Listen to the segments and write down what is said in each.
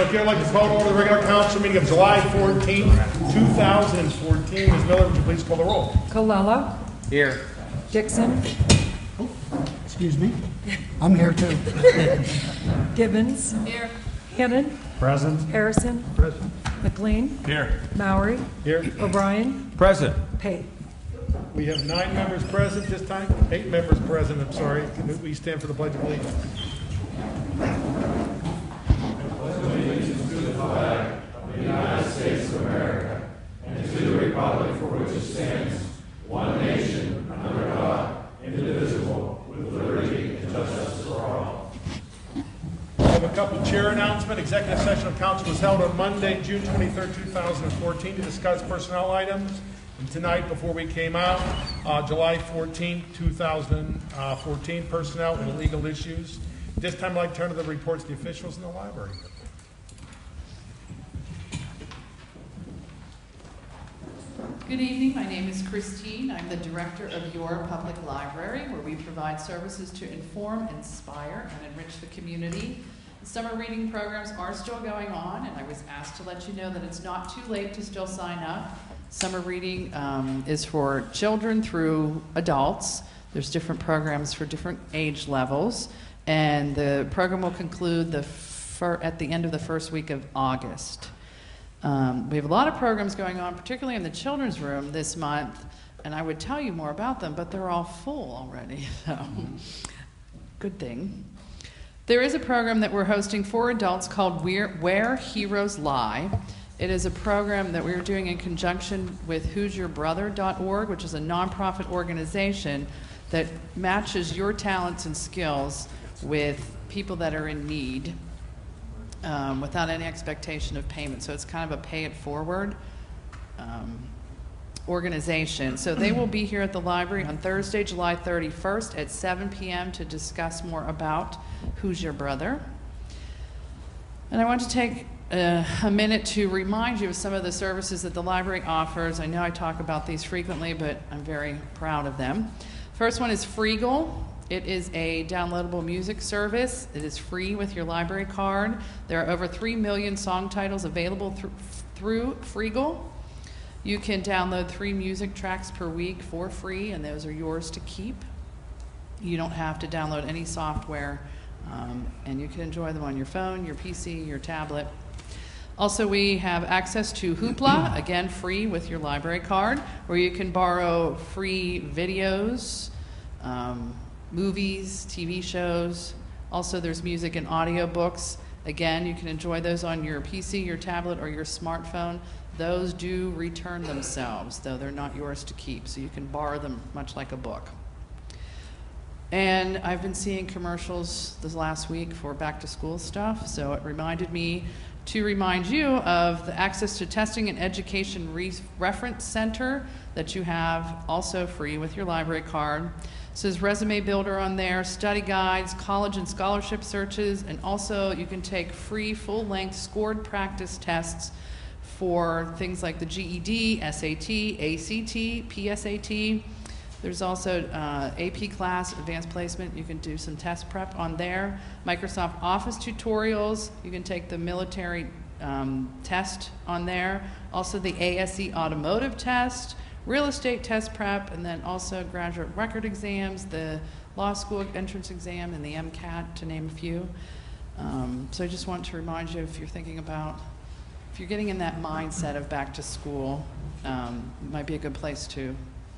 So if you'd like to call to order the regular council meeting of July 14th, 2014, Ms. Miller, would you please call the roll? Colella. Here. Dixon. Excuse me. I'm here too. Gibbons. Here. Hannon. Present. Harrison. Present. McLean. Here. Maury. Here. O'Brien. Present. Pate. We have 9 members present this time. 8 members present, I'm sorry. Can we stand for the Pledge of Allegiance? I have a couple chair announcement. Executive session of council was held on Monday, June 23rd, 2014 to discuss personnel items. And tonight, before we came out, July 14th, 2014, personnel and legal issues. This time, I'd like to turn to the reports of the officials in the library. Good evening. My name is Christine. I'm the director of Your Public Library, where we provide services to inform, inspire, and enrich the community. The summer reading programs are still going on, and I was asked to let you know that it's not too late to still sign up. Summer reading is for children through adults. There's different programs for different age levels, and the program will conclude at the end of the first week of August. We have a lot of programs going on, particularly in the children's room this month, and I would tell you more about them, but they're all full already, so good thing. There is a program that we're hosting for adults called Where Heroes Lie. It is a program that we're doing in conjunction with who'syourbrother.org, which is a nonprofit organization that matches your talents and skills with people that are in need without any expectation of payment. So it's kind of a pay-it-forward organization. So they will be here at the library on Thursday, July 31st at 7 p.m. to discuss more about Who's Your Brother. And I want to take a minute to remind you of some of the services that the library offers. I know I talk about these frequently, but I'm very proud of them. First one is Freegal. It is a downloadable music service. It is free with your library card. There are over 3 million song titles available through Freegal. You can download 3 music tracks per week for free, and those are yours to keep. You don't have to download any software, and you can enjoy them on your phone, your PC, your tablet. Also, we have access to Hoopla, again, free with your library card, where you can borrow free videos, movies, TV shows. Also, there's music and audio books. Again, you can enjoy those on your PC, your tablet, or your smartphone. Those do return themselves, though they're not yours to keep, so you can borrow them much like a book. And I've been seeing commercials this last week for back-to-school stuff, so it reminded me to remind you of the Access to Testing and Education Reference Center that you have also free with your library card. So there's Resume Builder on there, study guides, college and scholarship searches, and also you can take free full-length scored practice tests for things like the GED, SAT, ACT, PSAT. There's also AP class, advanced placement. You can do some test prep on there. Microsoft Office tutorials. You can take the military test on there. Also the ASE automotive test, real estate test prep, and then also graduate record exams, the law school entrance exam, and the MCAT, to name a few. So I just want to remind you, if you're thinking about, if you're getting in that mindset of back to school, it might be a good place to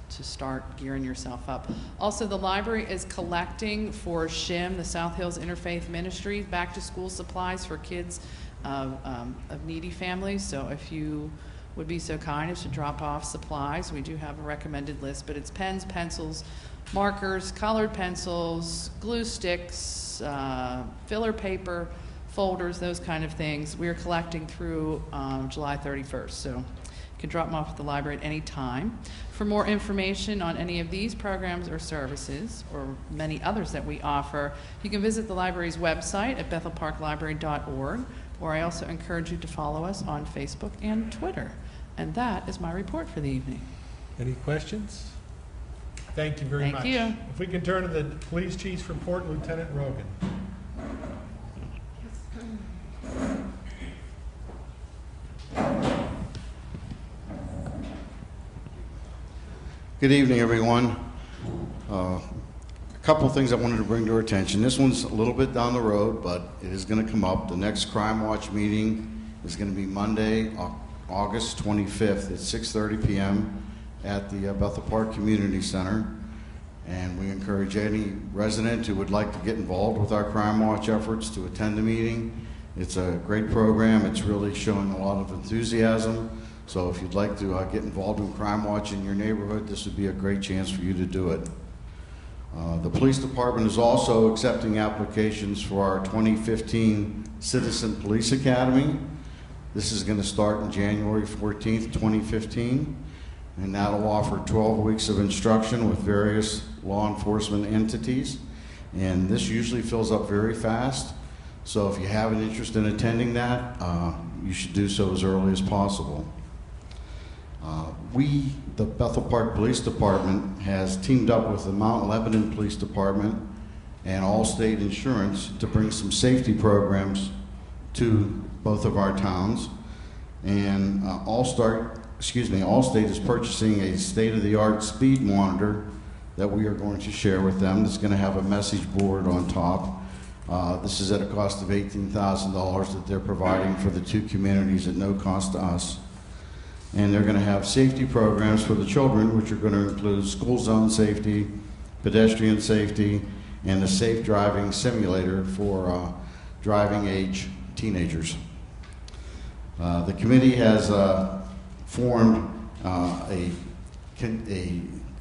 start gearing yourself up. Also, the library is collecting for SHIM, the South Hills Interfaith Ministry, back to school supplies for kids of needy families. So if you would be so kind as to drop off supplies, we do have a recommended list, but it's pens, pencils, markers, colored pencils, glue sticks, filler paper, folders, those kind of things. We are collecting through July 31st, so you can drop them off at the library at any time. For more information on any of these programs or services, or many others that we offer, you can visit the library's website at bethelparklibrary.org, or I also encourage you to follow us on Facebook and Twitter. And that is my report for the evening. Any questions? Thank you very much. Thank you. If we can turn to the police chief's report, Lieutenant Rogan. Good evening, everyone. A couple things I wanted to bring to our attention. This one's a little bit down the road, but it is going to come up. The next Crime Watch meeting is going to be Monday, August 25th at 6:30 p.m. at the Bethel Park Community Center. And we encourage any resident who would like to get involved with our Crime Watch efforts to attend the meeting. It's a great program. It's really showing a lot of enthusiasm. So if you'd like to get involved in Crime Watch in your neighborhood, this would be a great chance for you to do it. The police department is also accepting applications for our 2015 Citizen Police Academy. This is going to start on January 14th, 2015, and that'll offer 12 weeks of instruction with various law enforcement entities. And this usually fills up very fast. So if you have an interest in attending that, you should do so as early as possible. The Bethel Park Police Department has teamed up with the Mount Lebanon Police Department and Allstate Insurance to bring some safety programs to both of our towns. And Allstate is purchasing a state-of-the-art speed monitor that we are going to share with them. It's going to have a message board on top. This is at a cost of $18,000 that they're providing for the two communities at no cost to us. And they're going to have safety programs for the children, which are going to include school zone safety, pedestrian safety, and a safe driving simulator for driving age teenagers. The committee has formed a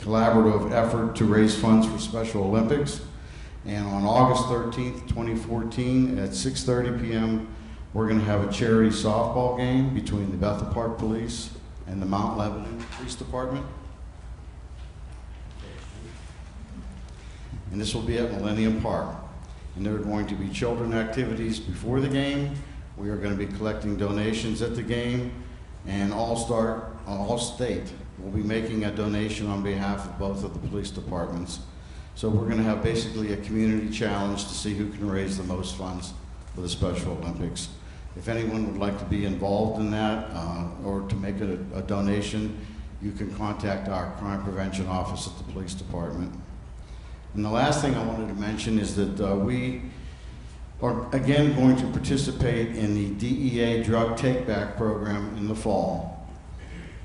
collaborative effort to raise funds for Special Olympics. And on August 13th, 2014 at 6:30 p.m., we're going to have a charity softball game between the Bethel Park Police and the Mount Lebanon Police Department. And this will be at Millennium Park. And there are going to be children activities before the game. We are going to be collecting donations at the game. And Allstate will be making a donation on behalf of both of the police departments. So we're going to have basically a community challenge to see who can raise the most funds for the Special Olympics. If anyone would like to be involved in that or to make a donation, you can contact our crime prevention office at the police department. And the last thing I wanted to mention is that we are again going to participate in the DEA drug take-back program in the fall,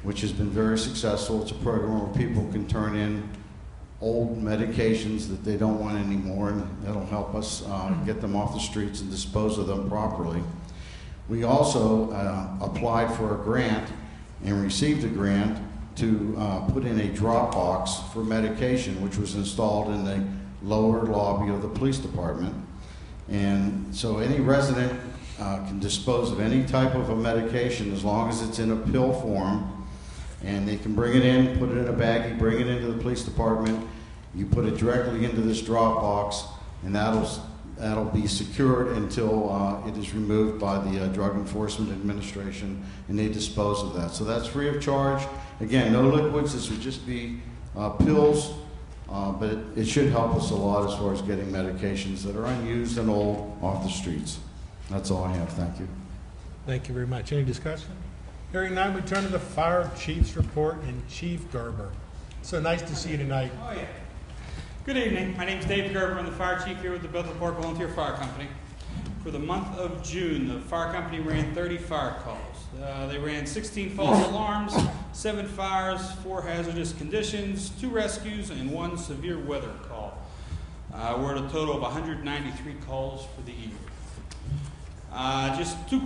which has been very successful. It's a program where people can turn in old medications that they don't want anymore, and that'll help us get them off the streets and dispose of them properly. We also applied for a grant and received a grant to put in a drop box for medication, which was installed in the lower lobby of the police department. And so any resident can dispose of any type of a medication as long as it's in a pill form, and they can bring it in, put it in a baggie, bring it into the police department. You put it directly into this drop box, and that'll be secured until it is removed by the Drug Enforcement Administration, and they dispose of that. So that's free of charge. Again, no liquids. This would just be pills, but it should help us a lot as far as getting medications that are unused and old off the streets. That's all I have. Thank you. Thank you very much. Any discussion? Hearing none, we turn to the Fire Chief's report and Chief Gerber. So nice to see you tonight. Oh, yeah. Good evening. My name is Dave Gerber. I'm the fire chief here with the Bethel Park Volunteer Fire Company. For the month of June, the fire company ran 30 fire calls. They ran 16 false alarms, 7 fires, 4 hazardous conditions, 2 rescues, and 1 severe weather call. We're at a total of 193 calls for the year. Just two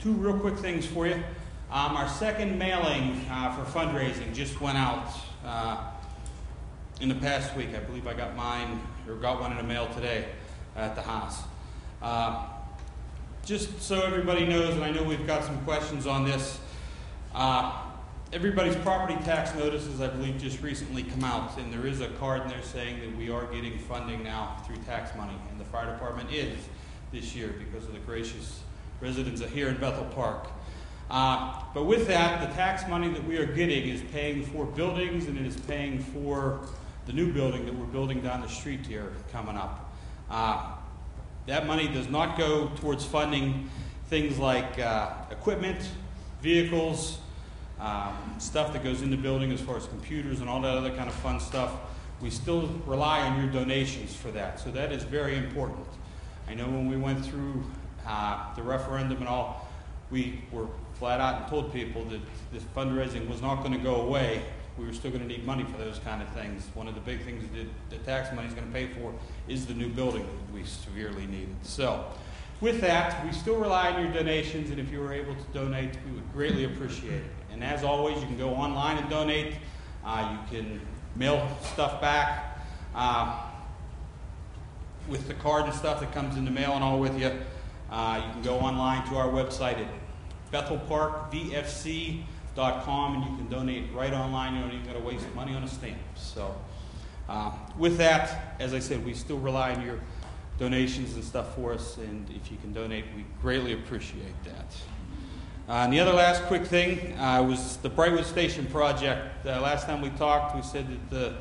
real quick things for you. Our second mailing for fundraising just went out in the past week. I believe I got mine, or got one in the mail today at the house. Just so everybody knows, and I know we've got some questions on this, everybody's property tax notices, I believe, just recently come out, and there is a card in there saying that we are getting funding now through tax money, and the fire department is this year because of the gracious residents here in Bethel Park. But with that, the tax money that we are getting is paying for buildings, and it is paying for the new building that we're building down the street here coming up. That money does not go towards funding things like equipment, vehicles, stuff that goes in the building as far as computers and all that other kind of fun stuff, we still rely on your donations for that. So that is very important. I know when we went through the referendum and all, we were flat out and told people that this fundraising was not going to go away. We were still going to need money for those kind of things. One of the big things that the tax money is going to pay for is the new building that we severely needed. So with that, we still rely on your donations, and if you were able to donate, we would greatly appreciate it. And as always, you can go online and donate. You can mail stuff back with the card and stuff that comes in the mail and all with you. You can go online to our website at BethelParkVFC.com, and you can donate right online. You don't even got to waste money on a stamp. So with that, as I said, we still rely on your donations and stuff for us, and if you can donate, we greatly appreciate that. And the other last quick thing was the Brightwood Station project. Last time we talked, we said that the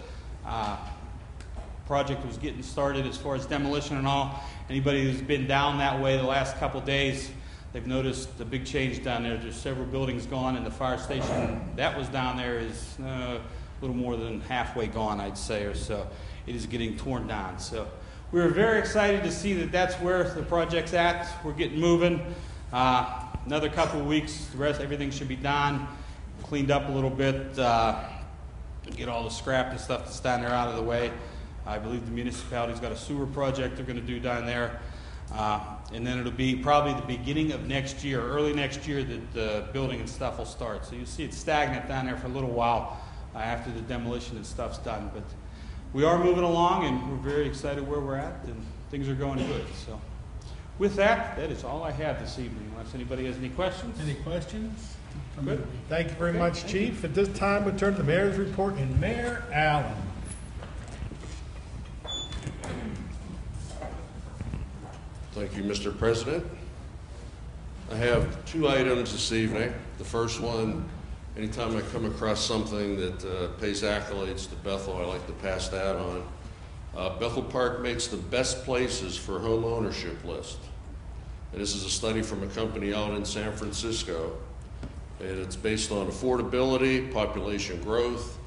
project was getting started as far as demolition and all. Anybody who's been down that way the last couple days, they've noticed the big change down there. There's several buildings gone, and the fire station that was down there is a little more than halfway gone, I'd say, or so. It is getting torn down. So we were very excited to see that that's where the project's at. We're getting moving. Another couple of weeks, everything should be done, cleaned up a little bit, get all the scrap and stuff that's down there out of the way. I believe the municipality's got a sewer project they're going to do down there. And then it'll be probably the beginning of next year, early next year, that the building and stuff will start. So you'll see it's stagnant down there for a little while after the demolition and stuff's done. But we are moving along, and we're very excited where we're at, and things are going good. So with that, that is all I have this evening, unless anybody has any questions. Any questions? Good. Thank you very much, Chief. At this time, we turn to the Mayor's report, and Mayor Allen. Thank you, Mr. President. I have two items this evening. The first one, anytime I come across something that pays accolades to Bethel, I like to pass that on. Bethel Park makes the best places for home ownership list. And this is a study from a company out in San Francisco. And it's based on affordability, population growth,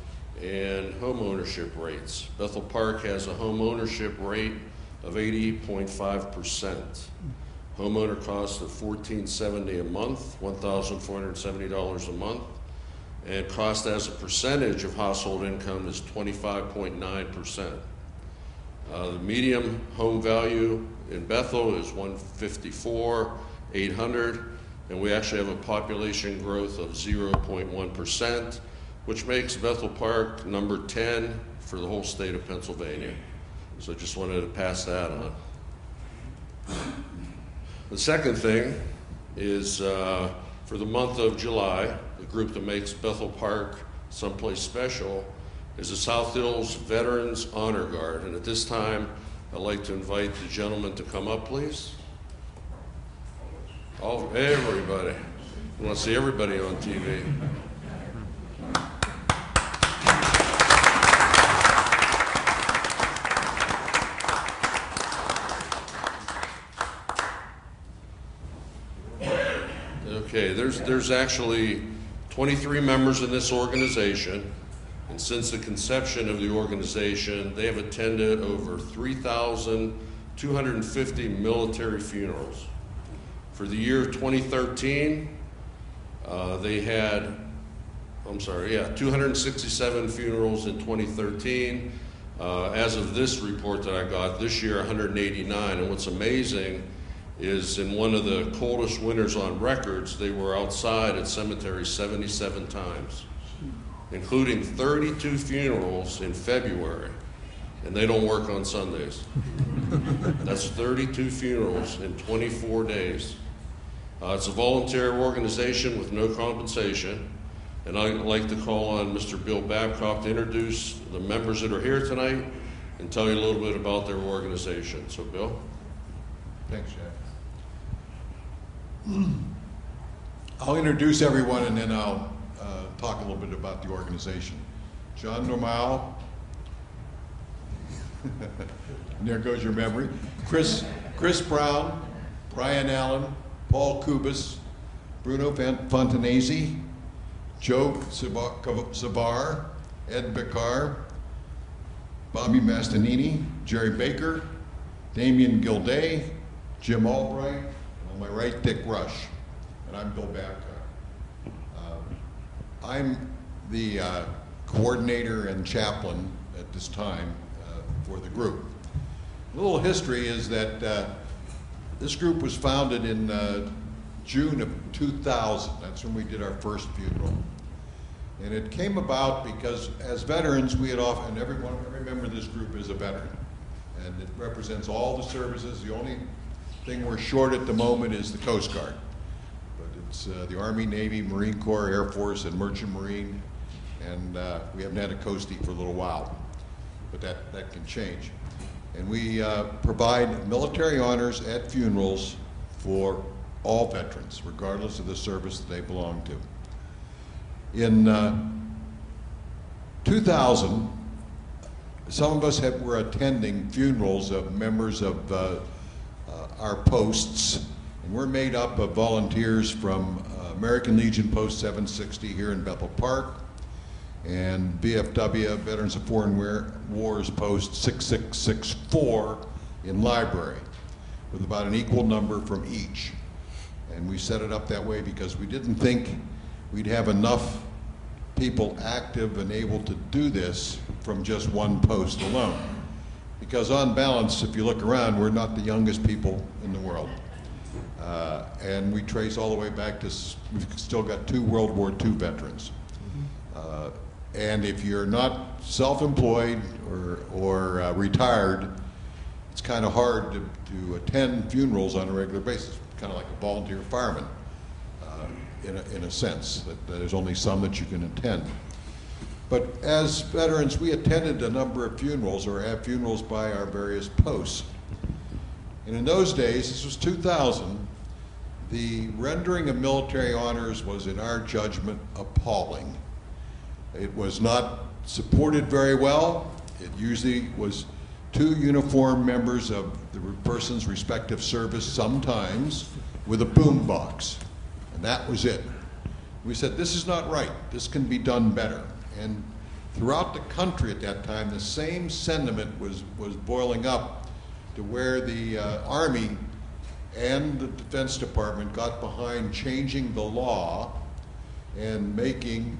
and home ownership rates. Bethel Park has a home ownership rate of 80.5%. Homeowner cost of $1,470 a month, $1,470 a month. And cost as a percentage of household income is 25.9%. The median home value in Bethel is $154,800, and we actually have a population growth of 0.1%, which makes Bethel Park number 10 for the whole state of Pennsylvania. So I just wanted to pass that on. The second thing is for the month of July, the group that makes Bethel Park someplace special is the South Hills Veterans Honor Guard. And at this time, I'd like to invite the gentleman to come up, please. Everybody. I want to see everybody on TV. Okay, there's actually 23 members in this organization, and since the conception of the organization, they have attended over 3,250 military funerals. For the year 2013, they had, 267 funerals in 2013. As of this report that I got, this year 189, and what's amazing is in one of the coldest winters on records, they were outside at cemeteries 77 times, including 32 funerals in February, and they don't work on Sundays. That's 32 funerals in 24 days. It's a volunteer organization with no compensation, and I'd like to call on Mr. Bill Babcock to introduce the members that are here tonight and tell you a little bit about their organization. So, Bill. Thanks, Jack. I'll introduce everyone, and then I'll talk a little bit about the organization. John Normal. There goes your memory. Chris Brown, Brian Allen, Paul Kubis, Bruno Fontanese, Joe Savar, Ed Becar, Bobby Mastanini, Jerry Baker, Damian Gilday, Jim Albright, and on my right, Dick Rush. And I'm Bill Babcock. I'm the coordinator and chaplain at this time for the group. A little history is that this group was founded in June of 2000. That's when we did our first funeral. And it came about because as veterans, we had often, every member of this group is a veteran. And it represents all the services. The only thing we're short at the moment is the Coast Guard. But it's the Army, Navy, Marine Corps, Air Force, and Merchant Marine. And we haven't had a Coastie for a little while. But that can change. And we provide military honors at funerals for all veterans, regardless of the service that they belong to. In 2000, some of us were attending funerals of members of our posts, and we're made up of volunteers from American Legion Post 760 here in Bethel Park, and VFW, Veterans of Foreign Wars Post 6664 in Library, with about an equal number from each. And we set it up that way because we didn't think we'd have enough people active and able to do this from just one post alone. Because on balance, if you look around, we're not the youngest people in the world. And we trace all the way back to, we've still got 2 World War II veterans. And if you're not self-employed or retired, it's kind of hard to attend funerals on a regular basis, kind of like a volunteer fireman, in a sense, that there's only some that you can attend. But as veterans, we attended a number of funerals or have funerals by our various posts. And in those days, this was 2000, the rendering of military honors was, in our judgment, appalling. It was not supported very well. It usually was 2 uniformed members of the person's respective service, sometimes with a boom box, and that was it. We said, this is not right. This can be done better. And throughout the country at that time, the same sentiment was boiling up to where the Army and the Defense Department got behind changing the law and making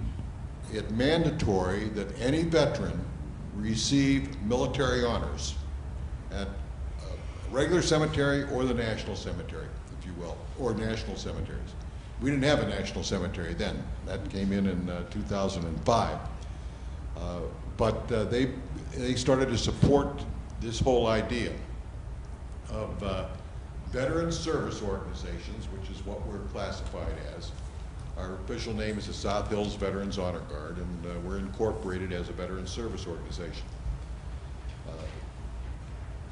it mandatory that any veteran receive military honors at a regular cemetery or the national cemetery, if you will, or national cemeteries. We didn't have a national cemetery then. That came in 2005. But they started to support this whole idea of veteran service organizations, which is what we're classified as. Our official name is the South Hills Veterans Honor Guard, and we're incorporated as a veteran service organization.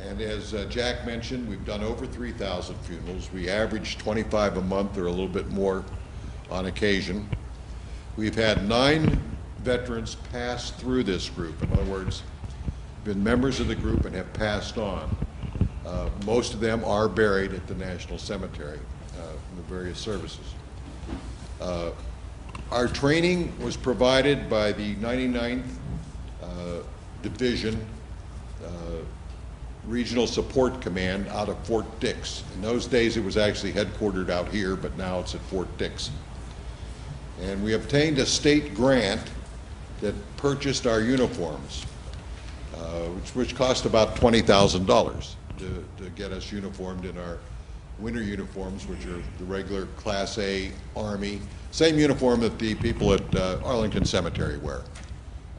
And as Jack mentioned, we've done over 3,000 funerals. We average 25 a month or a little bit more on occasion. We've had 9 veterans pass through this group. In other words, been members of the group and have passed on. Most of them are buried at the National Cemetery from the various services. Our training was provided by the 99th Division Regional Support Command out of Fort Dix. In those days it was actually headquartered out here, but now it's at Fort Dix. And we obtained a state grant that purchased our uniforms, which cost about $20,000 to get us uniformed in our winter uniforms, which are the regular Class A Army, same uniform that the people at Arlington Cemetery wear.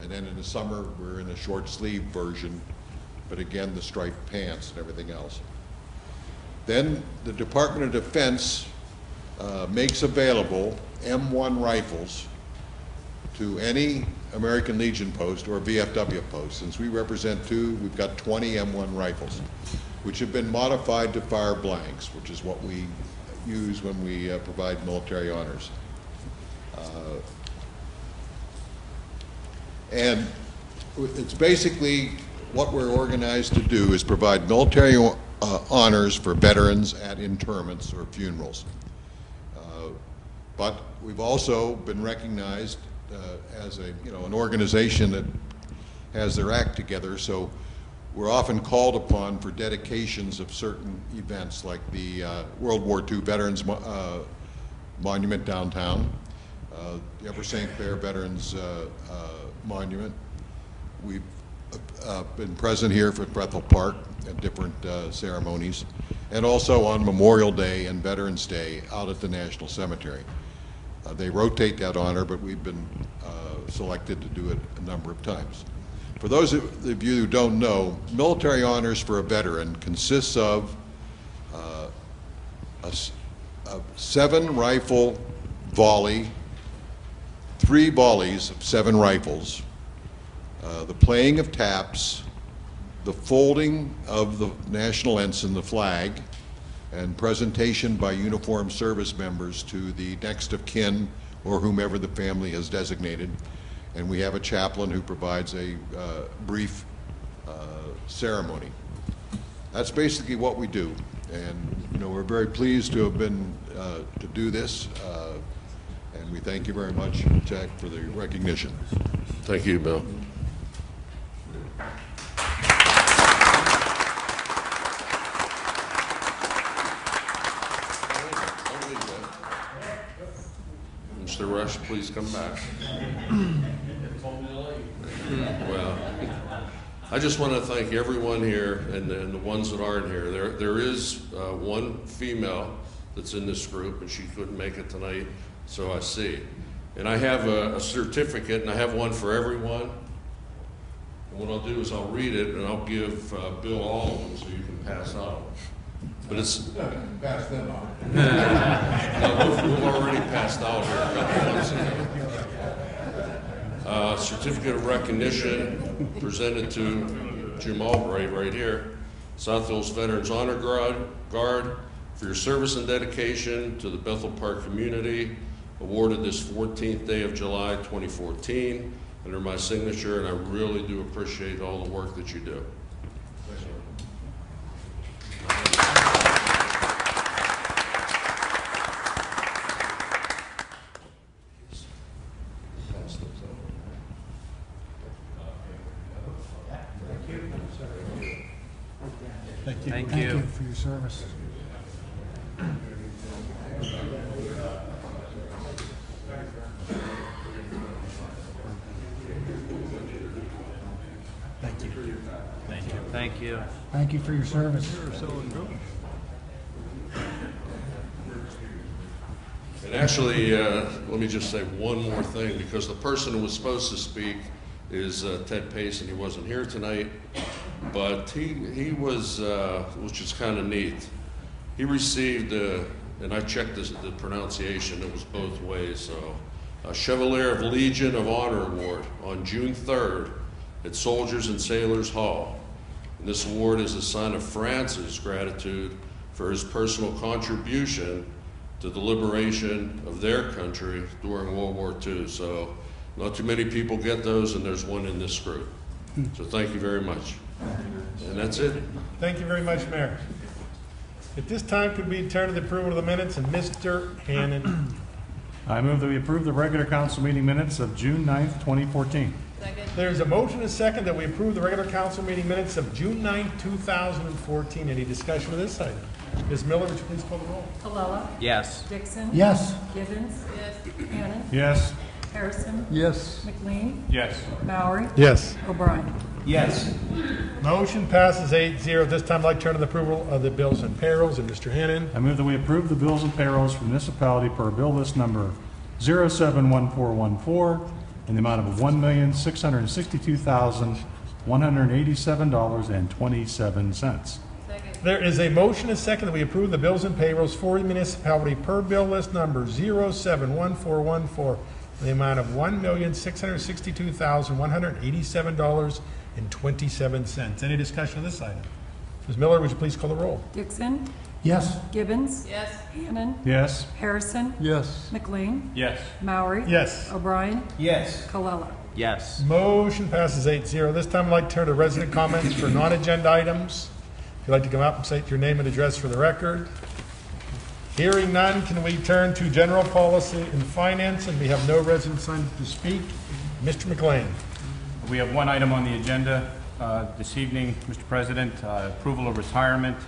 And then in the summer, we're in a short sleeve version, but again, the striped pants and everything else. Then the Department of Defense makes available M1 rifles to any American Legion post or VFW post. Since we represent 2, we've got 20 M1 rifles, which have been modified to fire blanks, which is what we use when we provide military honors. And it's basically what we're organized to do is provide military honors for veterans at interments or funerals. But we've also been recognized as an organization that has their act together. So we're often called upon for dedications of certain events, like the World War II Veterans Monument downtown, the Upper St. Clair Veterans Monument. We've been present here for Bethel Park at different ceremonies, and also on Memorial Day and Veterans Day out at the National Cemetery. They rotate that honor, but we've been selected to do it a number of times. For those of you who don't know, military honors for a veteran consists of a 7-rifle volley, 3 volleys of 7 rifles, the playing of taps, the folding of the national ensign, the flag, and presentation by uniformed service members to the next of kin or whomever the family has designated. And we have a chaplain who provides a brief ceremony. That's basically what we do. And we're very pleased to have been to do this. And we thank you very much, Jack, for the recognition. Thank you, Bill. Mr. Rush, please come back. Well, I just want to thank everyone here and the ones that aren't here. There is one female that's in this group, and she couldn't make it tonight, so I see. And I have a certificate, and I have one for everyone. And what I'll do is I'll read it, and I'll give Bill all of them so you can pass out. But it's Pass them on. no, we've already passed out here a couple months ago. Certificate of recognition presented to Jim Albright right here. South Hills Veterans Honor Guard for your service and dedication to the Bethel Park community, awarded this 14th day of July 2014 under my signature, and I really do appreciate all the work that you do. Thank you for your service. Thank you. Thank you. Thank you. Thank you for your service. And actually, let me just say one more thing, because the person who was supposed to speak is Ted Pace, and he wasn't here tonight. But he was, which is kind of neat. He received, and I checked the pronunciation, it was both ways, so a Chevalier of Legion of Honor Award on June 3rd at Soldiers and Sailors Hall. And this award is a sign of France's gratitude for his personal contribution to the liberation of their country during World War II. So not too many people get those, and there's one in this group. So thank you very much. And that's it. Thank you very much, Mayor. At this time, could we turn to the approval of the minutes, and Mr. Hannon? I move that we approve the regular council meeting minutes of June 9th, 2014. Second. There's a motion and a second that we approve the regular council meeting minutes of June 9th, 2014. Any discussion of this item? Ms. Miller, would you please call the roll? Colella. Yes. Dixon. Yes. Gibbons. Yes. Hannon. Yes. Harrison. Yes. McLean. Yes. Maury. Yes. O'Brien. Yes. Motion passes 8-0. This time, I'd like to turn to the approval of the bills and payrolls, and Mr. Hannon. I move that we approve the bills and payrolls for municipality per bill list number 071414 in the amount of $1,662,187.27. There is a motion and a second that we approve the bills and payrolls for the municipality per bill list number 071414 in the amount of $1,662,187.27. Any discussion of this item? Ms. Miller, would you please call the roll? Dixon. Yes. Gibbons. Yes. Hannon. Yes. Harrison. Yes. McLean. Yes. Maury. Yes. O'Brien. Yes. Colella. Yes. Motion passes 8-0. This time I'd like to turn to resident comments for non-agenda items. If you'd like to come up and state your name and address for the record. Hearing none, can we turn to general policy and finance? And we have no residents signed up to speak. Mr. McLean. We have one item on the agenda this evening, Mr. President, approval of retirement.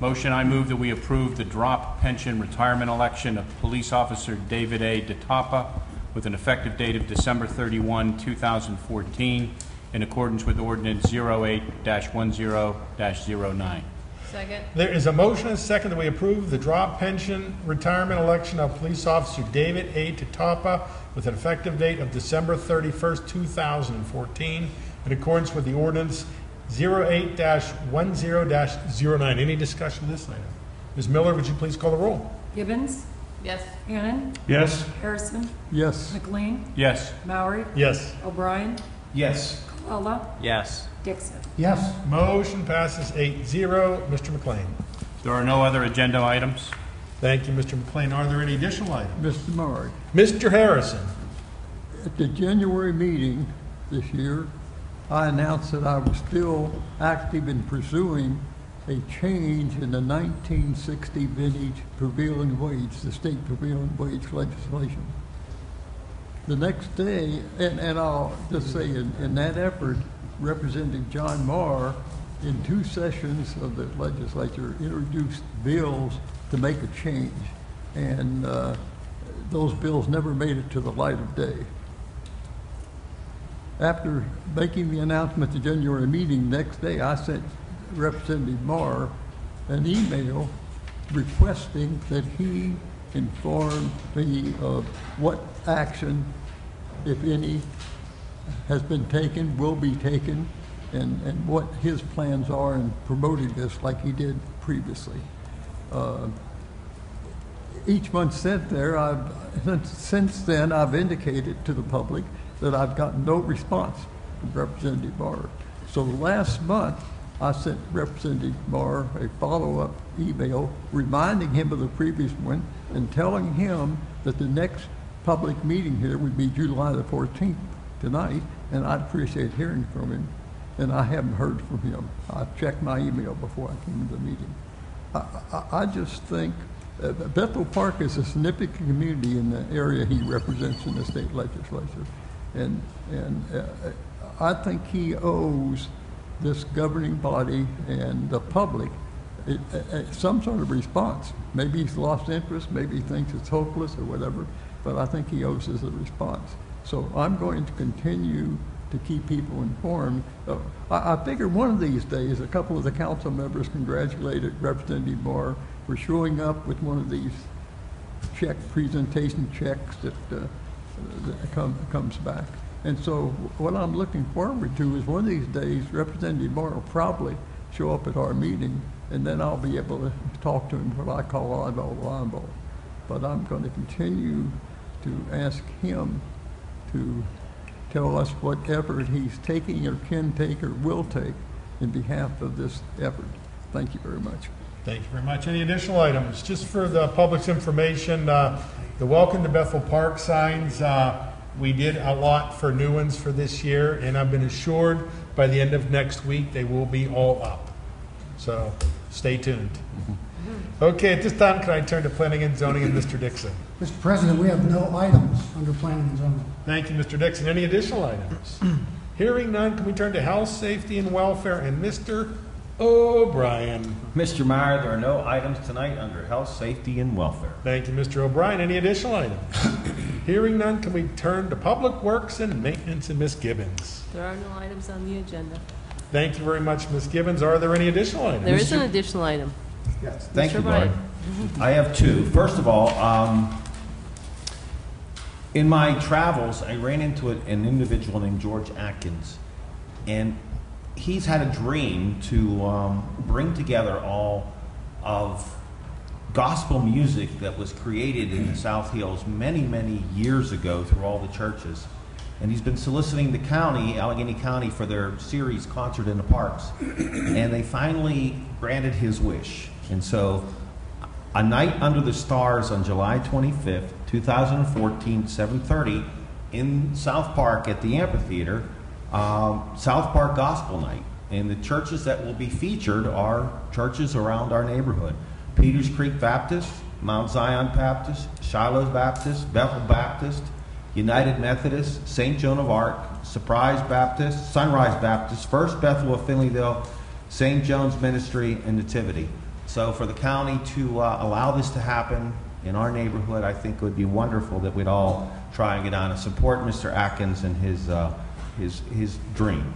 Motion, I move that we approve the drop pension retirement election of Police Officer David A. DeTapa with an effective date of December 31, 2014, in accordance with Ordinance 08-10-09. Second. There is a motion and a second that we approve the drop pension retirement election of Police Officer David A. DeTapa with an effective date of December 31st, 2014, in accordance with the ordinance 08-10-09. Any discussion of this item? Ms. Miller, would you please call the roll? Gibbons, Yes. Cannon, Yes. Harrison, Yes. McLean, Yes. Maury, Yes. O'Brien, Yes. Colella, Yes. Dixon. Yes. Motion passes 8-0. Mr. McLean. There are no other agenda items. Thank you, Mr. McLean. Are there any additional items? Mr. Murray, Mr. Harrison. at the January meeting this year, I announced that I was still active in pursuing a change in the 1960 vintage prevailing wage, the state prevailing wage legislation. The next day, and I'll just say in that effort, Representative John Marr, in 2 sessions of the legislature, introduced bills to make a change. And those bills never made it to the light of day. After making the announcement at the January meeting, next day I sent Representative Marr an email requesting that he inform me of what action, if any, has been taken, will be taken, and what his plans are in promoting this like he did previously. Each month sent there, since then I've indicated to the public that I've gotten no response from Representative Marr. So last month, I sent Representative Marr a follow-up email reminding him of the previous one and telling him that the next public meeting here would be July the 14th tonight, and I'd appreciate hearing from him. And I haven't heard from him. I checked my email before I came to the meeting. I just think Bethel Park is a significant community in the area he represents in the state legislature. And I think he owes this governing body and the public some sort of response. Maybe he's lost interest, maybe he thinks it's hopeless or whatever, but I think he owes us a response. So I'm going to continue to keep people informed. I figure one of these days a couple of the council members congratulated Representative Marr for showing up with one of these presentation checks that comes back. And so what I'm looking forward to is one of these days Representative Marr will probably show up at our meeting, and then I'll be able to talk to him what I call eyeball. But I'm going to continue to ask him to tell us what effort he's taking or can take or will take in behalf of this effort. Thank you very much. Thank you very much. Any additional items? Just for the public's information, the Welcome to Bethel Park signs, we did a lot for new ones for this year, and I've been assured by the end of next week they will be all up. So stay tuned. Okay, at this time, can I turn to Planning and Zoning and Mr. Dixon? Mr. President, we have no items under planning and zoning. Thank you, Mr. Dixon. Any additional items? Hearing none, can we turn to Health, Safety, and Welfare and Mr. O'Brien? Mr. Meyer, there are no items tonight under Health, Safety, and Welfare. Thank you, Mr. O'Brien. Any additional items? Hearing none, can we turn to Public Works and Maintenance and Ms. Gibbons? There are no items on the agenda. Thank you very much, Ms. Gibbons. Are there any additional items? There is an additional item. Yes. Thank Mr. you, O'Brien. Lord. I have 2. First of all, in my travels, I ran into an individual named George Atkins, and he's had a dream to bring together all of gospel music that was created in the South Hills many, many years ago through all the churches. And he's been soliciting the county, Allegheny County, for their series, Concert in the Parks. And they finally granted his wish. And so, A Night Under the Stars on July 25th, 2014, 7:30, in South Park at the amphitheater, South Park Gospel Night. And the churches that will be featured are churches around our neighborhood. Peters Creek Baptist, Mount Zion Baptist, Shiloh Baptist, Bethel Baptist, United Methodist, St. Joan of Arc, Sunrise Baptist, First Bethel of Finleyville, St. John's Ministry, and Nativity. So for the county to allow this to happen in our neighborhood, I think it would be wonderful that we'd all try and get on and support Mr. Atkins and his dream.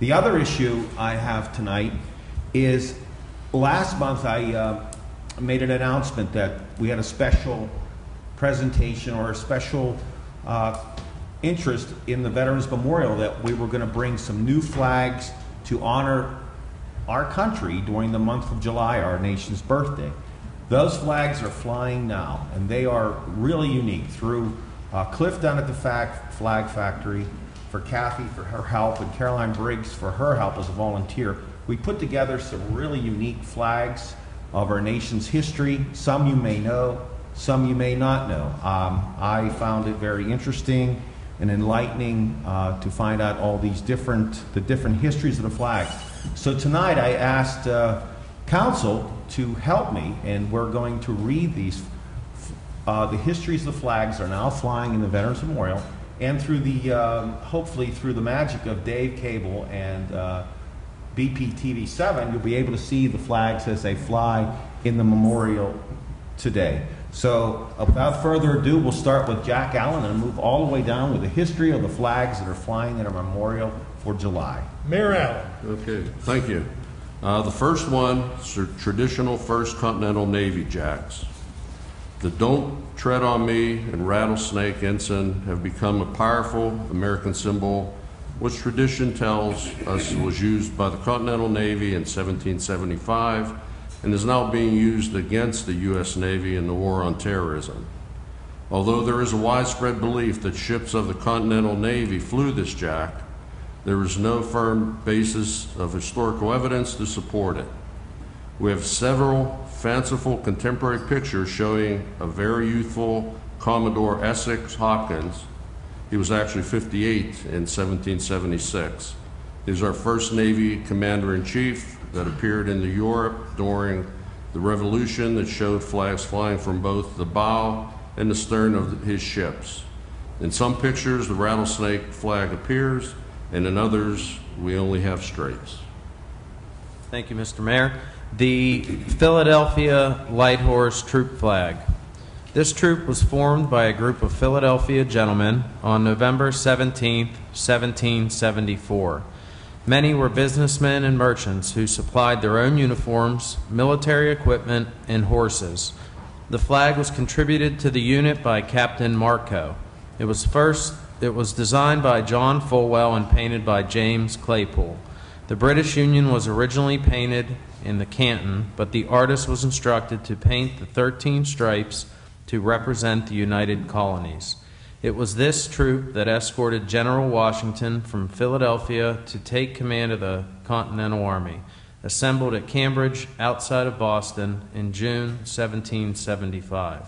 The other issue I have tonight is last month I made an announcement that we had a special presentation or a special interest in the Veterans Memorial, that we were going to bring some new flags to honor our country during the month of July, our nation's birthday. Those flags are flying now, and they are really unique. Through Cliff down at the Flag Factory, for Kathy for her help, and Caroline Briggs for her help as a volunteer, we put together some really unique flags of our nation's history. Some you may know, some you may not know. I found it very interesting and enlightening to find out all these different histories of the flag. So tonight I asked council to help me, and we're going to read these. The histories of the flags are now flying in the Veterans Memorial, and through the hopefully through the magic of Dave Cable and BPTV 7, you'll be able to see the flags as they fly in the memorial today. So without further ado, we'll start with Jack Allen and move all the way down with the history of the flags that are flying in our memorial for July. Mayor Allen. Okay, thank you. The first one is the traditional First Continental Navy Jacks. The Don't Tread on Me and Rattlesnake ensign have become a powerful American symbol, which tradition tells us was used by the Continental Navy in 1775 and is now being used against the U.S. Navy in the war on terrorism. Although there is a widespread belief that ships of the Continental Navy flew this jack, there is no firm basis of historical evidence to support it. We have several fanciful contemporary pictures showing a very youthful Commodore Essex Hopkins. He was actually 58 in 1776. He was our first Navy Commander-in-Chief that appeared in Europe during the Revolution, that showed flags flying from both the bow and the stern of his ships. In some pictures, the rattlesnake flag appears, and in others, we only have straights. Thank you, Mr. Mayor. The Philadelphia Light Horse Troop flag. This troop was formed by a group of Philadelphia gentlemen on November 17, 1774. Many were businessmen and merchants who supplied their own uniforms, military equipment, and horses. The flag was contributed to the unit by Captain Marco. It was designed by John Fulwell and painted by James Claypool. The British Union was originally painted in the canton, but the artist was instructed to paint the 13 stripes to represent the United Colonies. It was this troop that escorted General Washington from Philadelphia to take command of the Continental Army, assembled at Cambridge outside of Boston in June 1775.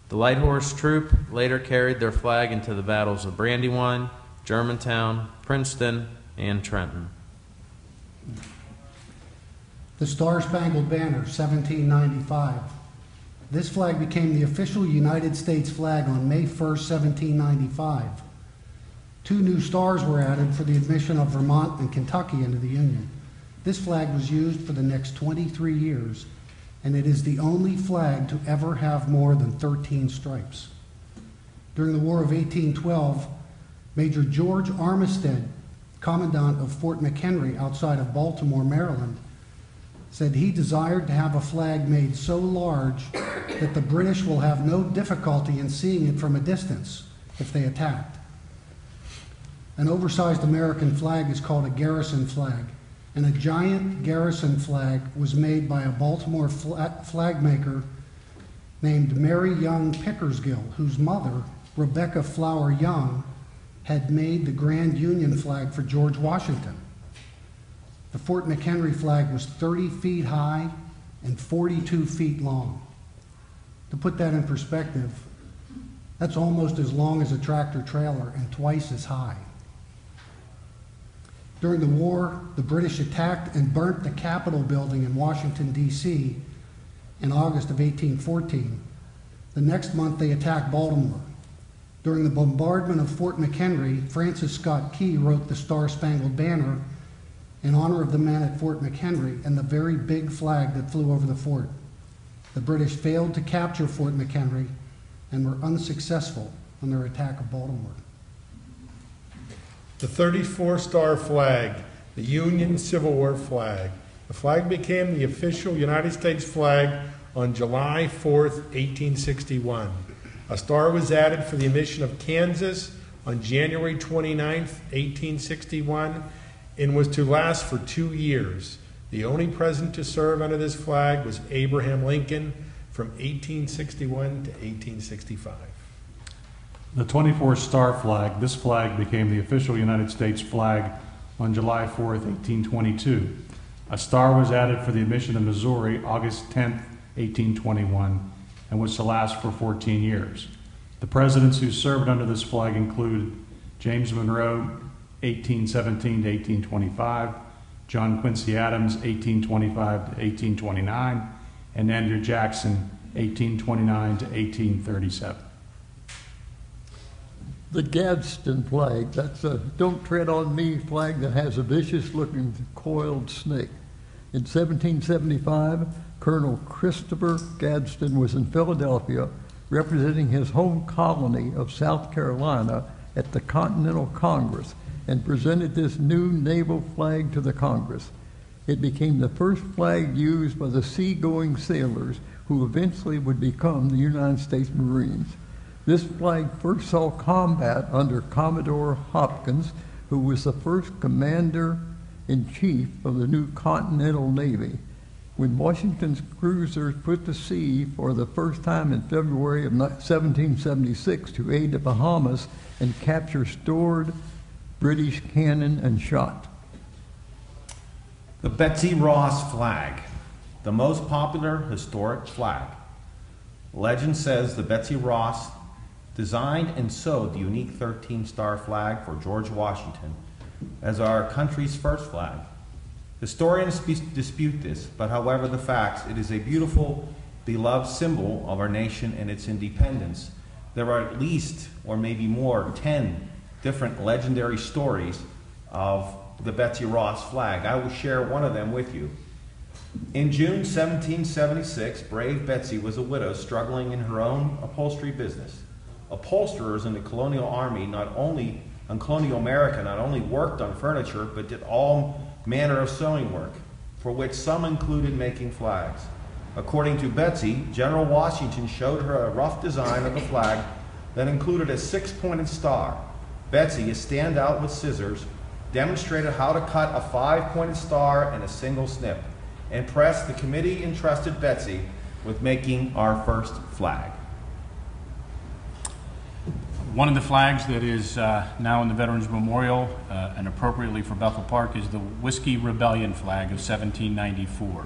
The Light Horse Troop later carried their flag into the battles of Brandywine, Germantown, Princeton, and Trenton. The Star-Spangled Banner, 1795. This flag became the official United States flag on May 1st, 1795. 2 new stars were added for the admission of Vermont and Kentucky into the Union. This flag was used for the next 23 years, and it is the only flag to ever have more than 13 stripes. During the War of 1812, Major George Armistead, Commandant of Fort McHenry outside of Baltimore, Maryland, said he desired to have a flag made so large that the British will have no difficulty in seeing it from a distance if they attacked. An oversized American flag is called a garrison flag, and a giant garrison flag was made by a Baltimore flag maker named Mary Young Pickersgill, whose mother, Rebecca Flower Young, had made the Grand Union flag for George Washington. The Fort McHenry flag was 30 feet high and 42 feet long. To put that in perspective, that's almost as long as a tractor trailer and twice as high. During the war, the British attacked and burnt the Capitol building in Washington, D.C. in August of 1814. The next month, they attacked Baltimore. During the bombardment of Fort McHenry, Francis Scott Key wrote the Star-Spangled Banner in honor of the men at Fort McHenry and the very big flag that flew over the fort. The British failed to capture Fort McHenry and were unsuccessful in their attack of Baltimore. The 34-star flag, the Union Civil War flag. The flag became the official United States flag on July 4th, 1861. A star was added for the admission of Kansas on January 29th, 1861, and was to last for 2 years. The only president to serve under this flag was Abraham Lincoln from 1861 to 1865. The 24-star flag. This flag became the official United States flag on July 4th, 1822. A star was added for the admission of Missouri August 10th, 1821, and was to last for 14 years. The presidents who served under this flag include James Monroe, 1817 to 1825, John Quincy Adams, 1825 to 1829, and Andrew Jackson, 1829 to 1837. The Gadsden flag, that's a "Don't Tread on Me" flag that has a vicious-looking coiled snake. In 1775, Colonel Christopher Gadsden was in Philadelphia representing his home colony of South Carolina at the Continental Congress and presented this new naval flag to the Congress. It became the first flag used by the seagoing sailors who eventually would become the United States Marines. This flag first saw combat under Commodore Hopkins, who was the first commander-in-chief of the new Continental Navy. When Washington's cruisers put to sea for the first time in February of 1776 to aid the Bahamas and capture stored British cannon and shot. The Betsy Ross flag, the most popular historic flag. Legend says the Betsy Ross designed and sewed the unique 13-star flag for George Washington as our country's first flag. Historians dispute this, but however the facts, it is a beautiful, beloved symbol of our nation and its independence. There are at least, or maybe more, 10 different legendary stories of the Betsy Ross flag. I will share one of them with you. In June 1776, brave Betsy was a widow struggling in her own upholstery business. Upholsterers in the colonial army, in colonial America, not only worked on furniture, but did all manner of sewing work, for which some included making flags. According to Betsy, General Washington showed her a rough design of the flag that included a 6-pointed star. Betsy, a standout with scissors, demonstrated how to cut a 5-pointed star in a single snip. Impressed, the committee entrusted Betsy with making our first flag. One of the flags that is now in the Veterans Memorial, and appropriately for Bethel Park, is the Whiskey Rebellion flag of 1794.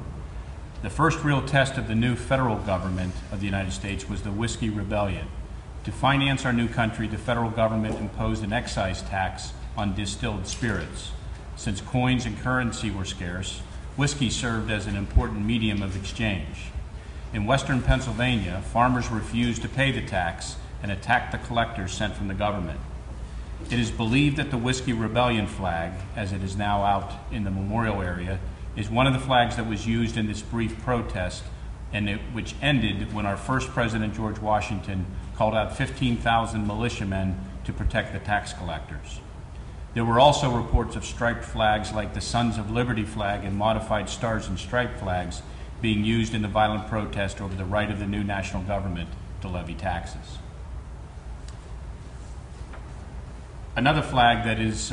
The first real test of the new federal government of the United States was the Whiskey Rebellion. To finance our new country, the federal government imposed an excise tax on distilled spirits. Since coins and currency were scarce, whiskey served as an important medium of exchange. In western Pennsylvania, farmers refused to pay the tax and attacked the collectors sent from the government. It is believed that the Whiskey Rebellion flag, as it is now out in the memorial area, is one of the flags that was used in this brief protest, and which ended when our first president, George Washington, called out 15,000 militiamen to protect the tax collectors. There were also reports of striped flags like the Sons of Liberty flag and modified stars and stripe flags being used in the violent protest over the right of the new national government to levy taxes. Another flag that is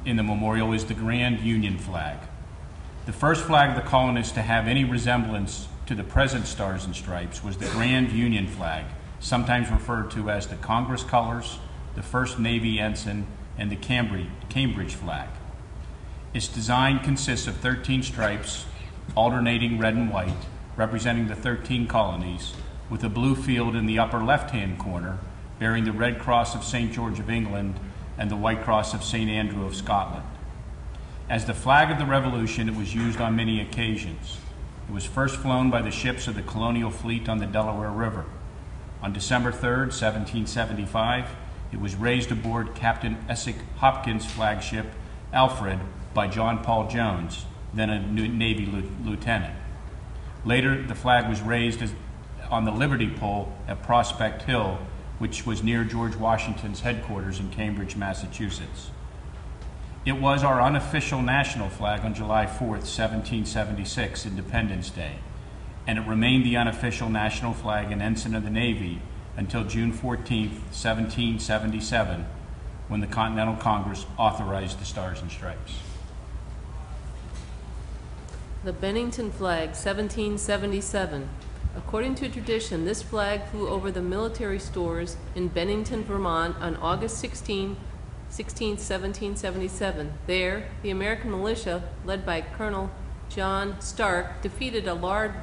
in the memorial is the Grand Union flag. The first flag of the colonists to have any resemblance to the present stars and stripes was the Grand Union flag, sometimes referred to as the Congress colors, the First Navy ensign, and the Cambridge flag. Its design consists of 13 stripes, alternating red and white, representing the 13 colonies, with a blue field in the upper left-hand corner, bearing the Red Cross of St. George of England and the White Cross of St. Andrew of Scotland. As the flag of the Revolution, it was used on many occasions. It was first flown by the ships of the colonial fleet on the Delaware River. On December 3rd, 1775, it was raised aboard Captain Essex Hopkins' flagship Alfred by John Paul Jones, then a Navy lieutenant. Later, the flag was raised on the Liberty Pole at Prospect Hill, which was near George Washington's headquarters in Cambridge, Massachusetts. It was our unofficial national flag on July 4th, 1776, Independence Day, and it remained the unofficial national flag and ensign of the Navy until June 14th, 1777, when the Continental Congress authorized the Stars and Stripes. The Bennington flag, 1777. According to tradition, this flag flew over the military stores in Bennington, Vermont on August 16, 1777. There, the American militia, led by Colonel John Stark, defeated a large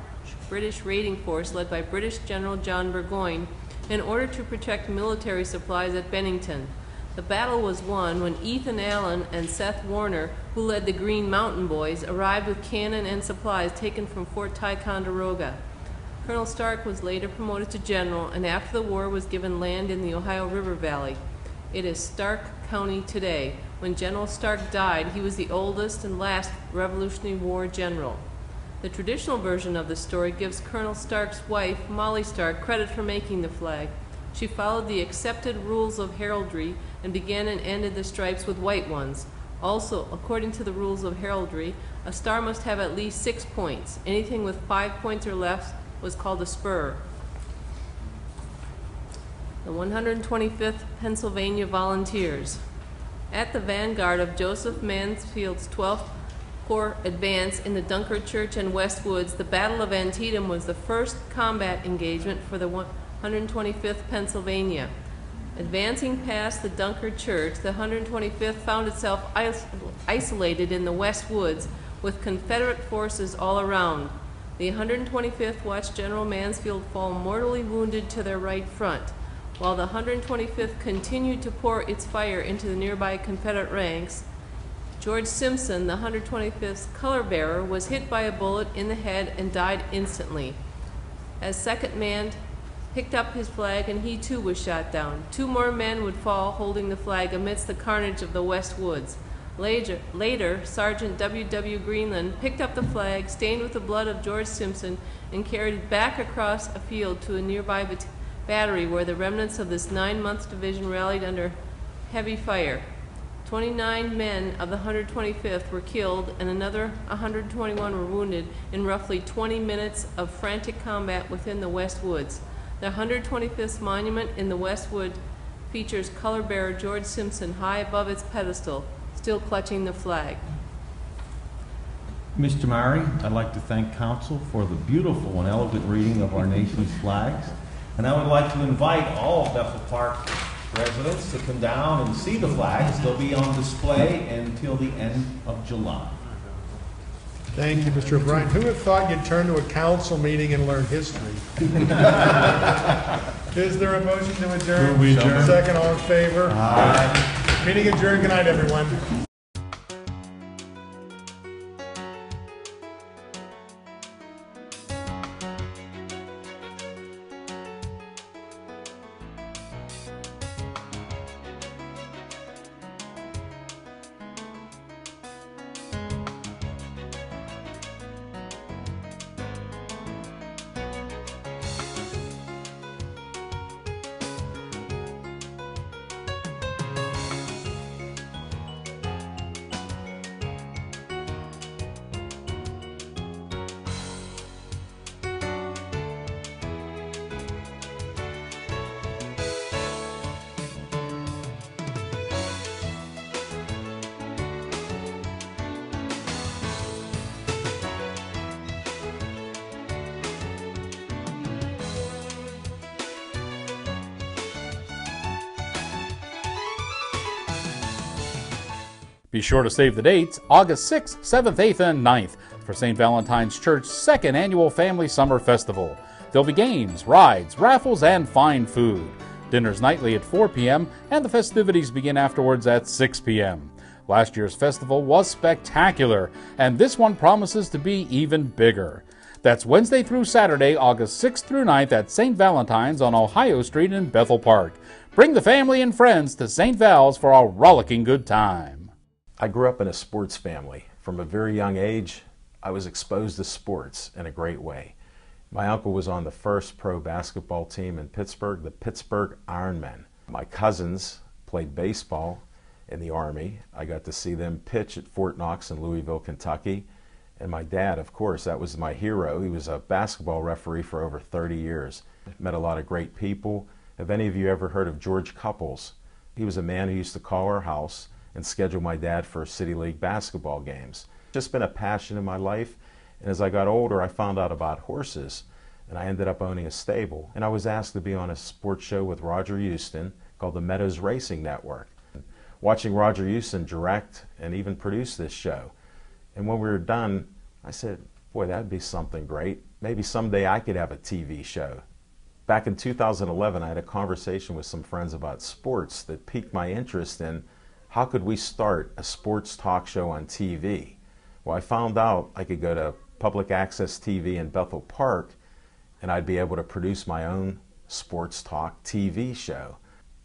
British raiding force led by British General John Burgoyne in order to protect military supplies at Bennington. The battle was won when Ethan Allen and Seth Warner, who led the Green Mountain Boys, arrived with cannon and supplies taken from Fort Ticonderoga. Colonel Stark was later promoted to general, and after the war was given land in the Ohio River Valley. It is Stark County today. When General Stark died, he was the oldest and last Revolutionary War general. The traditional version of the story gives Colonel Stark's wife, Molly Stark, credit for making the flag. She followed the accepted rules of heraldry and began and ended the stripes with white ones. Also, according to the rules of heraldry, a star must have at least 6 points. Anything with 5 points or less was called a spur. The 125th Pennsylvania Volunteers. At the vanguard of Joseph Mansfield's 12th Corps advance in the Dunkerchurch and West Woods, the Battle of Antietam was the first combat engagement for the 125th Pennsylvania. Advancing past the Dunkerchurch, the 125th found itself isolated in the West Woods with Confederate forces all around. The 125th watched General Mansfield fall mortally wounded to their right front, while the 125th continued to pour its fire into the nearby Confederate ranks. George Simpson, the 125th's color bearer, was hit by a bullet in the head and died instantly. As second man picked up his flag, and he too was shot down. 2 more men would fall holding the flag amidst the carnage of the West Woods. Later, Sergeant W.W. Greenland picked up the flag, stained with the blood of George Simpson, and carried it back across a field to a nearby battery where the remnants of this 9-month division rallied under heavy fire. 29 men of the 125th were killed, and another 121 were wounded in roughly 20 minutes of frantic combat within the West Woods. The 125th monument in the West Wood features color bearer George Simpson high above its pedestal, still clutching the flag. Mr. Murray, I'd like to thank council for the beautiful and elegant reading of our nation's flags. And I would like to invite all of Bethel Park residents to come down and see the flags. They'll be on display until the end of July. Thank you, Mr. O'Brien. Who would have thought you'd turn to a council meeting and learn history? Is there a motion to adjourn? We adjourn. Second, all in favor? Aye. Meeting adjourned. Good night, everyone. Be sure to save the dates, August 6th, 7th, 8th, and 9th for St. Valentine's Church's 2nd Annual Family Summer Festival. There'll be games, rides, raffles, and fine food. Dinner's nightly at 4 p.m., and the festivities begin afterwards at 6 p.m. Last year's festival was spectacular, and this one promises to be even bigger. That's Wednesday through Saturday, August 6th through 9th at St. Valentine's on Ohio Street in Bethel Park. Bring the family and friends to St. Val's for a rollicking good time. I grew up in a sports family. From a very young age, I was exposed to sports in a great way. My uncle was on the first pro basketball team in Pittsburgh, the Pittsburgh Ironmen. My cousins played baseball in the Army. I got to see them pitch at Fort Knox in Louisville, Kentucky. And my dad, of course, that was my hero. He was a basketball referee for over 30 years. Met a lot of great people. Have any of you ever heard of George Couples? He was a man who used to call our house and schedule my dad for City League basketball games. Just been a passion in my life. And as I got older, I found out about horses, and I ended up owning a stable. And I was asked to be on a sports show with Roger Houston called the Meadows Racing Network. Watching Roger Houston direct and even produce this show. And when we were done, I said, boy, that'd be something great. Maybe someday I could have a TV show. Back in 2011, I had a conversation with some friends about sports that piqued my interest in how could we start a sports talk show on TV. Well, I found out I could go to public access TV in Bethel Park and I'd be able to produce my own sports talk TV show.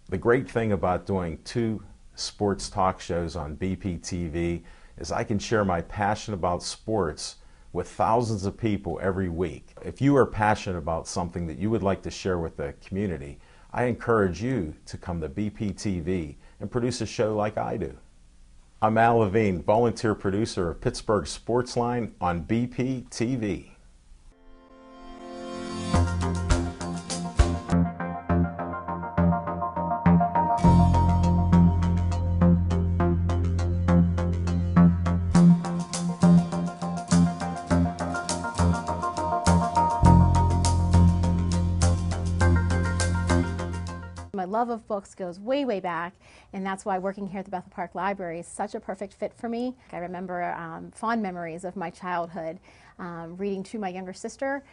The great thing about doing 2 sports talk shows on BPTV is I can share my passion about sports with thousands of people every week. If you are passionate about something that you would like to share with the community, I encourage you to come to BPTV and produce a show like I do. I'm Al Levine, volunteer producer of Pittsburgh Sportsline on BPTV. My love of books goes way, way back, and that's why working here at the Bethel Park Library is such a perfect fit for me. I remember fond memories of my childhood, reading to my younger sister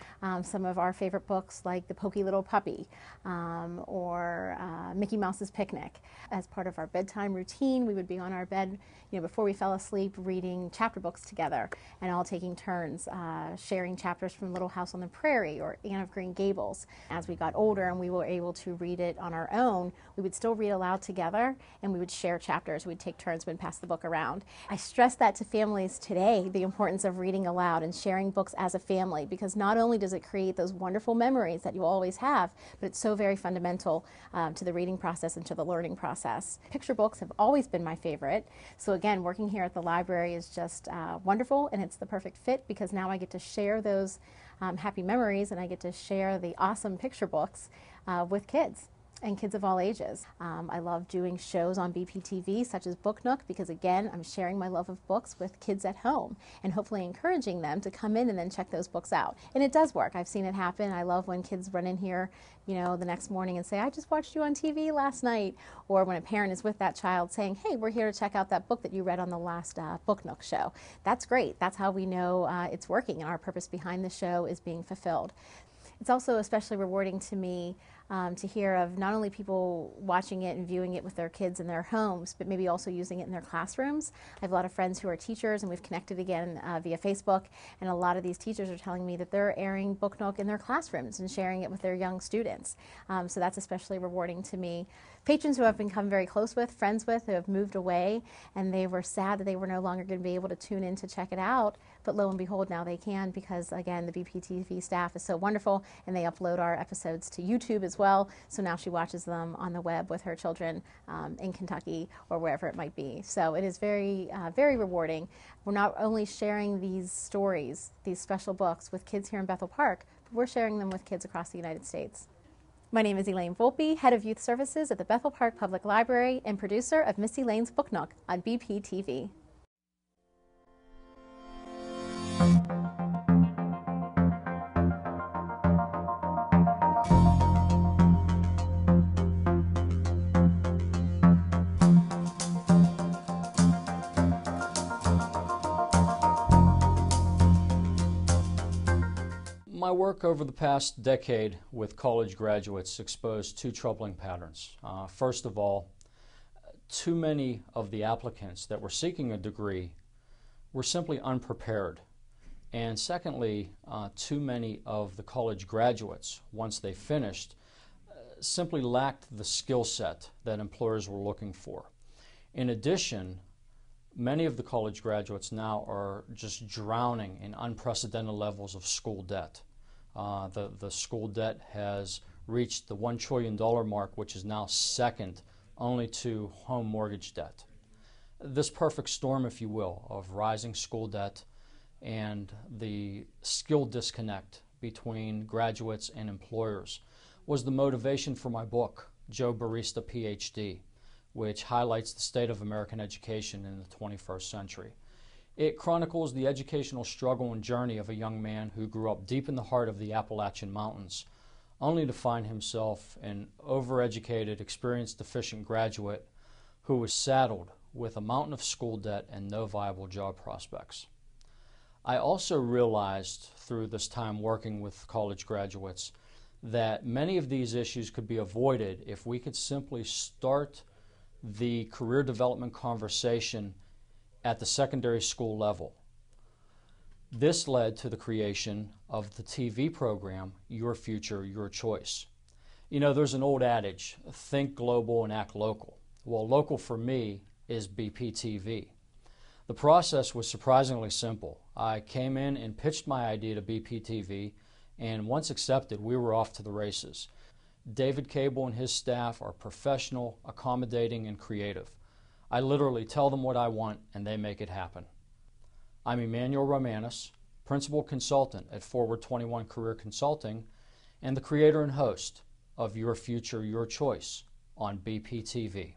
some of our favorite books like The Pokey Little Puppy or Mickey Mouse's Picnic. As part of our bedtime routine, we would be on our bed, before we fell asleep, reading chapter books together and all taking turns sharing chapters from Little House on the Prairie or Anne of Green Gables. As we got older and we were able to read it on our own, we would still read aloud together and we would share chapters. We'd take turns, we'd pass the book around. I stress that to families today, the importance of reading aloud and sharing books as a family, because not only does it create those wonderful memories that you always have, but it's so very fundamental to the reading process and to the learning process. Picture books have always been my favorite. So again, working here at the library is just wonderful, and it's the perfect fit because now I get to share those happy memories and I get to share the awesome picture books with kids. And kids of all ages. I love doing shows on BPTV such as Book Nook because again I'm sharing my love of books with kids at home and hopefully encouraging them to come in and then check those books out. And it does work. I've seen it happen. I love when kids run in here the next morning and say, I just watched you on TV last night, or when a parent is with that child saying, hey, we're here to check out that book that you read on the last Book Nook show. That's great. That's how we know it's working and our purpose behind the show is being fulfilled. It's also especially rewarding to me to hear of not only people watching it and viewing it with their kids in their homes, but maybe also using it in their classrooms. I have a lot of friends who are teachers, and we've connected again via Facebook, and a lot of these teachers are telling me that they're airing Book Nook in their classrooms and sharing it with their young students. So that's especially rewarding to me. Patrons who I've become very close with, friends with, who have moved away, and they were sad that they were no longer going to be able to tune in to check it out, but lo and behold, now they can because, again, the BPTV staff is so wonderful, and they upload our episodes to YouTube as well, so now she watches them on the web with her children in Kentucky or wherever it might be. So it is very, very rewarding. We're not only sharing these stories, these special books with kids here in Bethel Park, but we're sharing them with kids across the United States. My name is Elaine Volpe, Head of Youth Services at the Bethel Park Public Library and producer of Missy Lane's Book Nook on BPTV. My work over the past decade with college graduates exposed 2 troubling patterns. First of all, too many of the applicants that were seeking a degree were simply unprepared And secondly, too many of the college graduates, once they finished, simply lacked the skill set that employers were looking for. In addition, many of the college graduates now are just drowning in unprecedented levels of school debt. The school debt has reached the $1 trillion mark, which is now second only to home mortgage debt. This perfect storm, if you will, of rising school debt and the skill disconnect between graduates and employers was the motivation for my book, Joe Barista, Ph.D., which highlights the state of American education in the 21st century. It chronicles the educational struggle and journey of a young man who grew up deep in the heart of the Appalachian Mountains, only to find himself an overeducated, experience-deficient graduate who was saddled with a mountain of school debt and no viable job prospects. I also realized through this time working with college graduates that many of these issues could be avoided if we could simply start the career development conversation at the secondary school level. This led to the creation of the TV program, Your Future, Your Choice. You know, there's an old adage, think global and act local. Well, local for me is BPTV. The process was surprisingly simple. I came in and pitched my idea to BPTV, and once accepted, we were off to the races. David Cable and his staff are professional, accommodating, and creative. I literally tell them what I want, and they make it happen. I'm Emmanuel Romanis, Principal Consultant at Forward 21 Career Consulting, and the creator and host of Your Future, Your Choice on BPTV.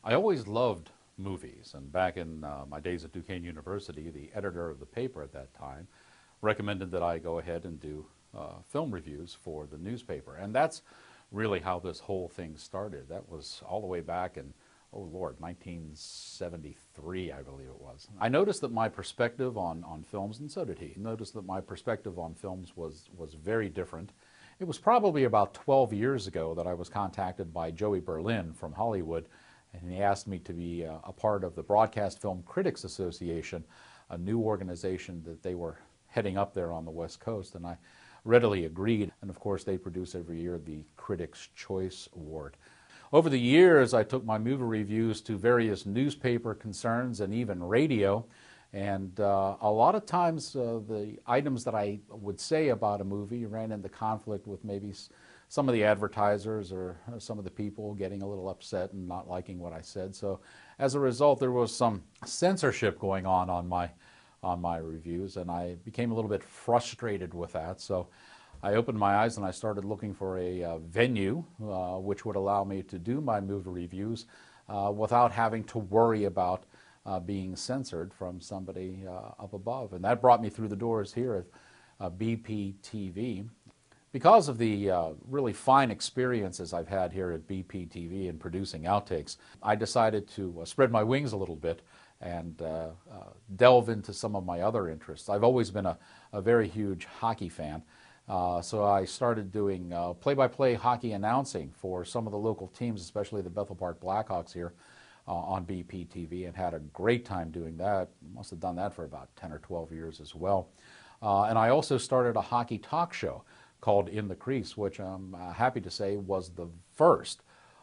I always loved movies, and back in my days at Duquesne University, the editor of the paper at that time recommended that I go ahead and do film reviews for the newspaper, and that's really how this whole thing started. That was all the way back in, oh Lord, 1973, I believe it was. I noticed that my perspective on films, and so did he, noticed that my perspective on films was very different. It was probably about 12 years ago that I was contacted by Joey Berlin from Hollywood, and he asked me to be a part of the Broadcast Film Critics Association, a new organization that they were heading up there on the West Coast, and I readily agreed. And of course, they produce every year the Critics' Choice Award. Over the years, I took my movie reviews to various newspaper concerns and even radio, and a lot of times the items that I would say about a movie ran into conflict with maybe some of the advertisers or some of the people getting a little upset and not liking what I said. So as a result, there was some censorship going on my reviews, and I became a little bit frustrated with that. So I opened my eyes and I started looking for a venue which would allow me to do my movie reviews without having to worry about being censored from somebody up above. And that brought me through the doors here at BPTV. Because of the really fine experiences I've had here at BPTV in producing outtakes, I decided to spread my wings a little bit and delve into some of my other interests. I've always been a very huge hockey fan, so I started doing play-by-play hockey announcing for some of the local teams, especially the Bethel Park Blackhawks here on BPTV, and had a great time doing that. Must have done that for about 10 or 12 years as well. And I also started a hockey talk show called In the Crease, which I'm happy to say was the first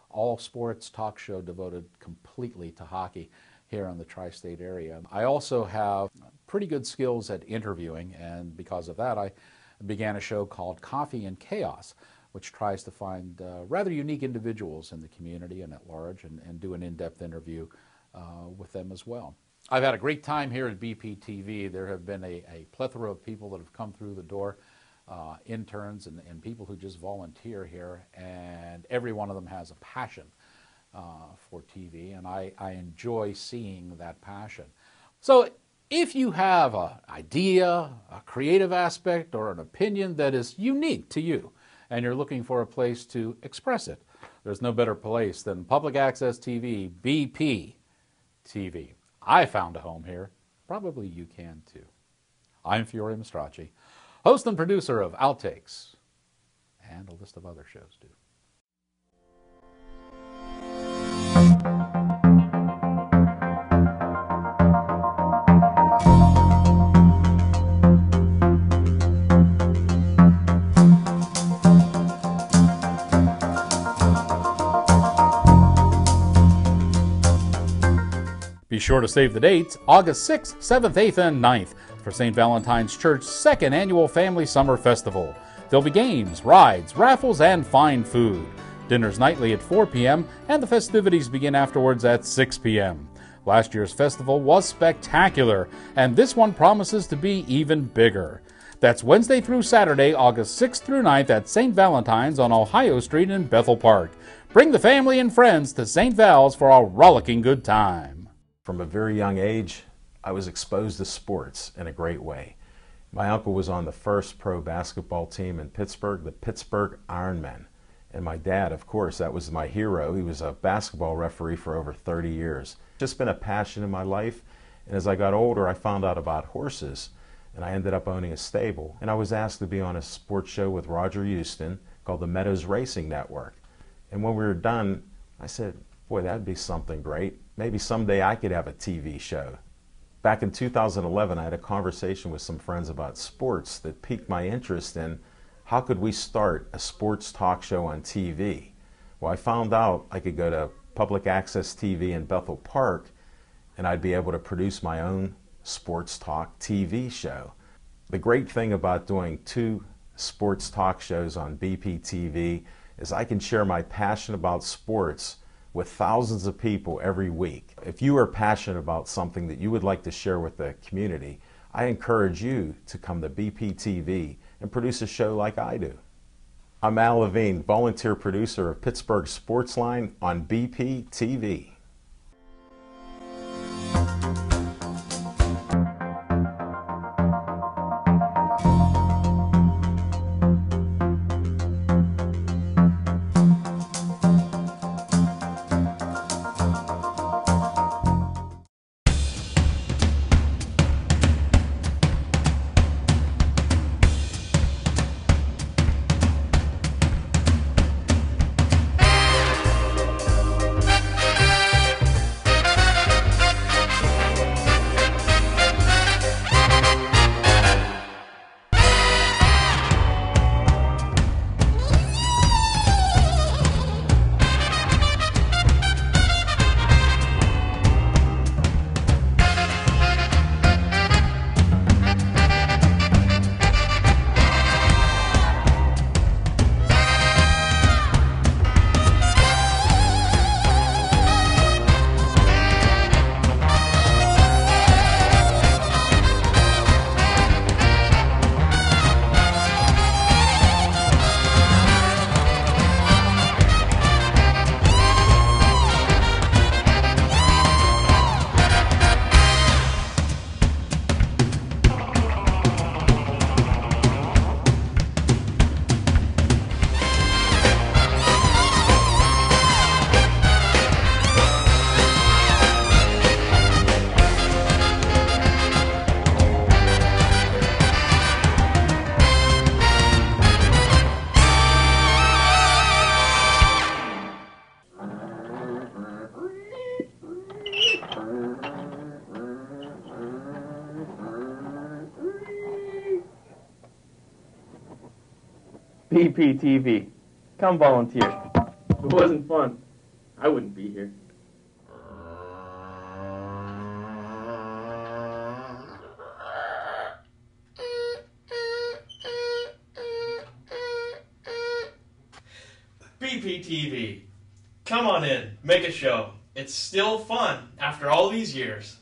all-sports talk show devoted completely to hockey here in the tri-state area. I also have pretty good skills at interviewing, and because of that, I began a show called Coffee and Chaos, which tries to find rather unique individuals in the community and at large and do an in-depth interview with them as well. I've had a great time here at BPTV. There have been a plethora of people that have come through the door, interns and people who just volunteer here, and every one of them has a passion for TV, and I enjoy seeing that passion. So if you have an idea, a creative aspect, or an opinion that is unique to you, and you're looking for a place to express it, there's no better place than Public Access TV, BP TV. I found a home here. Probably you can too. I'm Fiore Mastracci, host and producer of Outtakes, and a list of other shows too. Be sure to save the dates, August 6th, 7th, 8th, and 9th for St. Valentine's Church's second annual Family Summer Festival. There'll be games, rides, raffles, and fine food. Dinner's nightly at 4 p.m., and the festivities begin afterwards at 6 p.m. Last year's festival was spectacular, and this one promises to be even bigger. That's Wednesday through Saturday, August 6th through 9th at St. Valentine's on Ohio Street in Bethel Park. Bring the family and friends to St. Val's for a rollicking good time. From a very young age, I was exposed to sports in a great way. My uncle was on the first pro basketball team in Pittsburgh, the Pittsburgh Ironmen. And my dad, of course, that was my hero. He was a basketball referee for over 30 years. Just been a passion in my life. And as I got older, I found out about horses. And I ended up owning a stable. And I was asked to be on a sports show with Roger Houston called the Meadows Racing Network. And when we were done, I said, boy, that'd be something great. Maybe someday I could have a TV show. Back in 2011, I had a conversation with some friends about sports that piqued my interest in how could we start a sports talk show on TV. Well, I found out I could go to public access TV in Bethel Park and I'd be able to produce my own sports talk TV show. The great thing about doing 2 sports talk shows on BPTV is I can share my passion about sports with thousands of people every week. If you are passionate about something that you would like to share with the community, I encourage you to come to BPTV and produce a show like I do. I'm Al Levine, volunteer producer of Pittsburgh Sportsline on BPTV. BPTV. Come volunteer. If it wasn't fun, I wouldn't be here. BPTV. Come on in, make a show. It's still fun after all these years.